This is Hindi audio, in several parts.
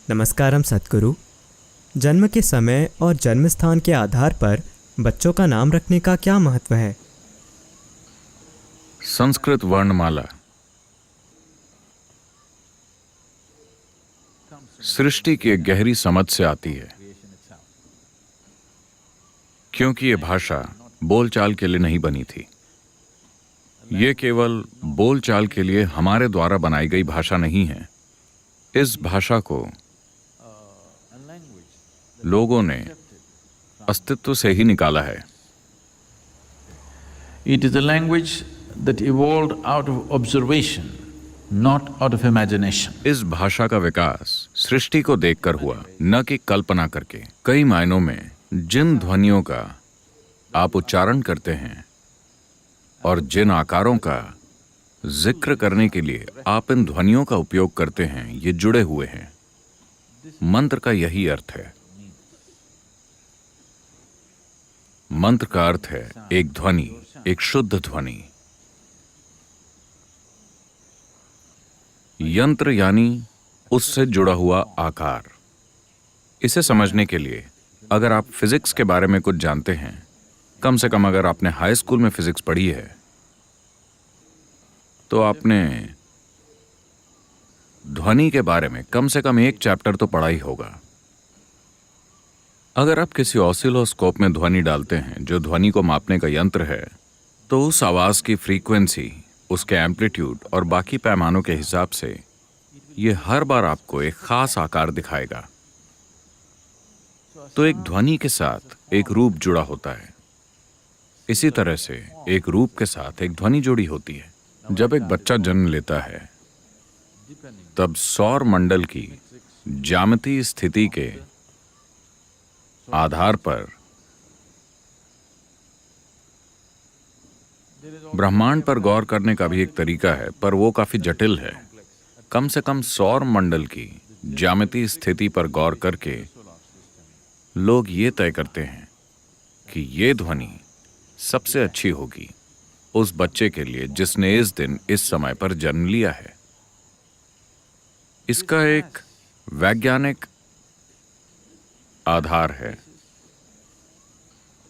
नमस्कारम सद्गुरु। जन्म के समय और जन्म स्थान के आधार पर बच्चों का नाम रखने का क्या महत्व है? संस्कृत वर्णमाला सृष्टि की एक गहरी समझ से आती है, क्योंकि ये भाषा बोलचाल के लिए नहीं बनी थी। ये केवल बोलचाल के लिए हमारे द्वारा बनाई गई भाषा नहीं है। इस भाषा को लोगों ने अस्तित्व से ही निकाला है। It is a language that evolved out of observation, not out of imagination. इस भाषा का विकास सृष्टि को देखकर हुआ, न कि कल्पना करके। कई मायनों में जिन ध्वनियों का आप उच्चारण करते हैं और जिन आकारों का जिक्र करने के लिए आप इन ध्वनियों का उपयोग करते हैं, ये जुड़े हुए हैं। मंत्र का यही अर्थ है। मंत्र का अर्थ है एक ध्वनि, एक शुद्ध ध्वनि। यंत्र यानी उससे जुड़ा हुआ आकार। इसे समझने के लिए अगर आप फिजिक्स के बारे में कुछ जानते हैं, कम से कम अगर आपने हाई स्कूल में फिजिक्स पढ़ी है, तो आपने ध्वनि के बारे में कम से कम एक चैप्टर तो पढ़ा ही होगा। अगर आप किसी ऑसिलोस्कोप में ध्वनि डालते हैं, जो ध्वनि को मापने का यंत्र है, तो उस आवाज की फ्रीक्वेंसी, उसके एम्पलीट्यूड और बाकी पैमानों के हिसाब से ये हर बार आपको एक खास आकार दिखाएगा। तो एक ध्वनि के साथ एक रूप जुड़ा होता है। इसी तरह से एक रूप के साथ एक ध्वनि जुड़ी होती है। जब एक बच्चा जन्म लेता है, तब सौर मंडल की ज्यामितीय स्थिति के आधार पर ब्रह्मांड पर गौर करने का भी एक तरीका है, पर वो काफी जटिल है। कम से कम सौर मंडल की ज्यामितीय स्थिति पर गौर करके लोग ये तय करते हैं कि ये ध्वनि सबसे अच्छी होगी उस बच्चे के लिए जिसने इस दिन इस समय पर जन्म लिया है। इसका एक वैज्ञानिक आधार है,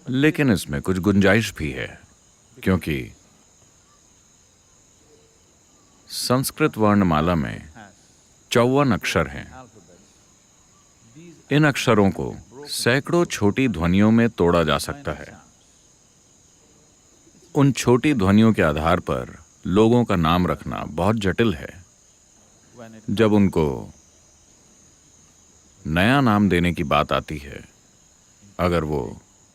लेकिन इसमें कुछ गुंजाइश भी है, क्योंकि संस्कृत वर्णमाला में 54 अक्षर हैं। इन अक्षरों को सैकड़ों छोटी ध्वनियों में तोड़ा जा सकता है। उन छोटी ध्वनियों के आधार पर लोगों का नाम रखना बहुत जटिल है। जब उनको नया नाम देने की बात आती है, अगर वो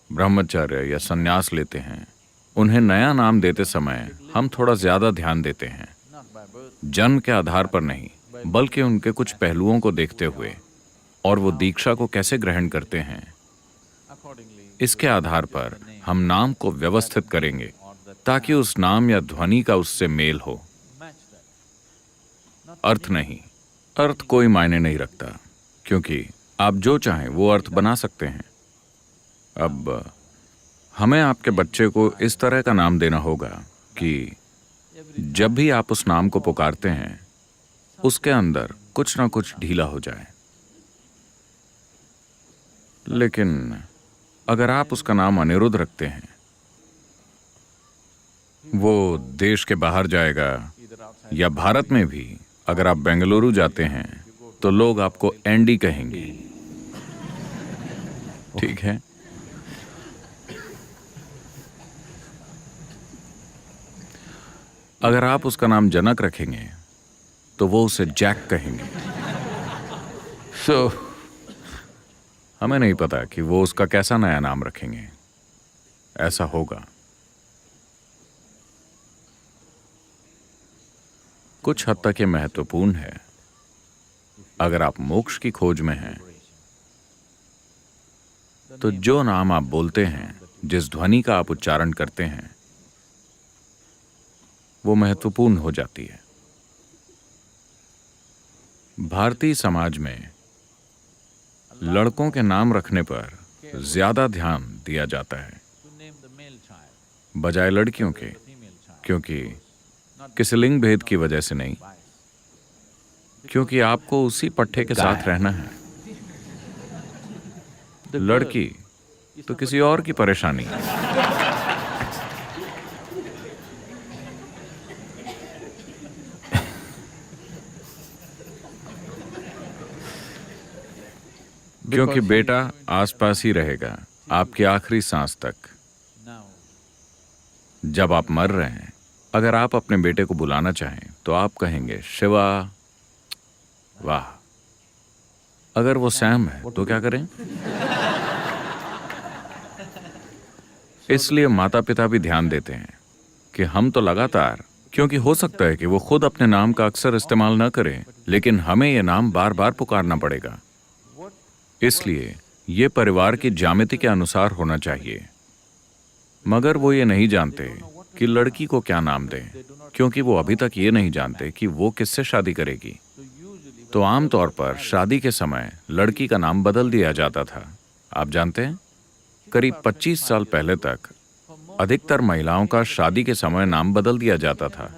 ब्रह्मचर्य या संन्यास लेते हैं, उन्हें नया नाम देते समय हम थोड़ा ज्यादा ध्यान देते हैं। जन्म के आधार पर नहीं, बल्कि उनके कुछ पहलुओं को देखते हुए और वो दीक्षा को कैसे ग्रहण करते हैं, इसके आधार पर हम नाम को व्यवस्थित करेंगे ताकि उस नाम या ध्वनि का उससे मेल हो। अर्थ नहीं, अर्थ कोई मायने नहीं रखता, क्योंकि आप जो चाहें वो अर्थ बना सकते हैं। अब हमें आपके बच्चे को इस तरह का नाम देना होगा कि जब भी आप उस नाम को पुकारते हैं, उसके अंदर कुछ ना कुछ ढीला हो जाए। लेकिन अगर आप उसका नाम अनिरुद्ध रखते हैं, वो देश के बाहर जाएगा, या भारत में भी अगर आप बेंगलुरु जाते हैं तो लोग आपको एंडी कहेंगे। ठीक है? अगर आप उसका नाम जनक रखेंगे तो वो उसे जैक कहेंगे। हमें नहीं पता कि वो उसका कैसा नया नाम रखेंगे। ऐसा होगा। कुछ हद तक ये महत्वपूर्ण है। अगर आप मोक्ष की खोज में हैं, तो जो नाम आप बोलते हैं, जिस ध्वनि का आप उच्चारण करते हैं, वो महत्वपूर्ण हो जाती है। भारतीय समाज में लड़कों के नाम रखने पर ज्यादा ध्यान दिया जाता है बजाय लड़कियों के, क्योंकि किसी लिंग भेद की वजह से नहीं, क्योंकि आपको उसी पट्टे के साथ रहना है। लड़की तो किसी और की परेशानी। क्योंकि बेटा आसपास ही रहेगा आपकी आखिरी सांस तक। जब आप मर रहे हैं, अगर आप अपने बेटे को बुलाना चाहें तो आप कहेंगे शिवा। वाह। अगर वो सैम है तो क्या करें? इसलिए माता पिता भी ध्यान देते हैं कि हम तो लगातार, क्योंकि हो सकता है कि वो खुद अपने नाम का अक्सर इस्तेमाल न करें, लेकिन हमें ये नाम बार बार पुकारना पड़ेगा। इसलिए ये परिवार की ज्यामिति के अनुसार होना चाहिए। मगर वो ये नहीं जानते कि लड़की को क्या नाम दें, क्योंकि वो अभी तक ये नहीं जानते कि वो किससे शादी करेगी। तो आमतौर पर शादी के समय लड़की का नाम बदल दिया जाता था। आप जानते हैं, करीब 25 साल पहले तक अधिकतर महिलाओं का शादी के समय नाम बदल दिया जाता था।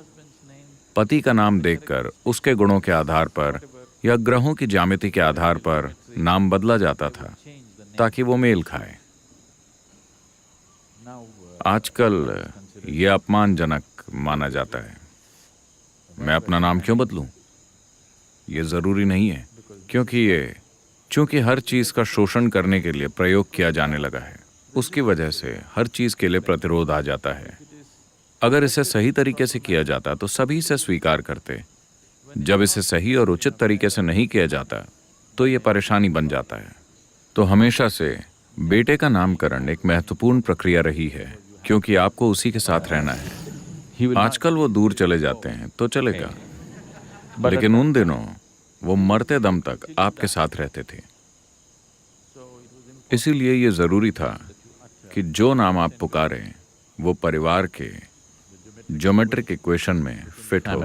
पति का नाम देखकर उसके गुणों के आधार पर या ग्रहों की ज्यामिति के आधार पर नाम बदला जाता था ताकि वो मेल खाए। आजकल ये अपमानजनक माना जाता है। मैं अपना नाम क्यों बदलूं? ये जरूरी नहीं है, क्योंकि हर चीज का शोषण करने के लिए प्रयोग किया जाने लगा है। उसकी वजह से हर चीज के लिए प्रतिरोध आ जाता है। अगर इसे सही तरीके से किया जाता तो सभी इसे स्वीकार करते। जब इसे सही और उचित तरीके से नहीं किया जाता तो ये परेशानी बन जाता है। तो हमेशा से बेटे का नामकरण एक महत्वपूर्ण प्रक्रिया रही है, क्योंकि आपको उसी के साथ रहना है। आजकल वो दूर चले जाते हैं तो चलेगा, लेकिन उन दिनों वो मरते दम तक आपके साथ रहते थे। इसीलिए ये जरूरी था कि जो नाम आप पुकारें वो परिवार के ज्योमेट्रिक इक्वेशन में फिट हो।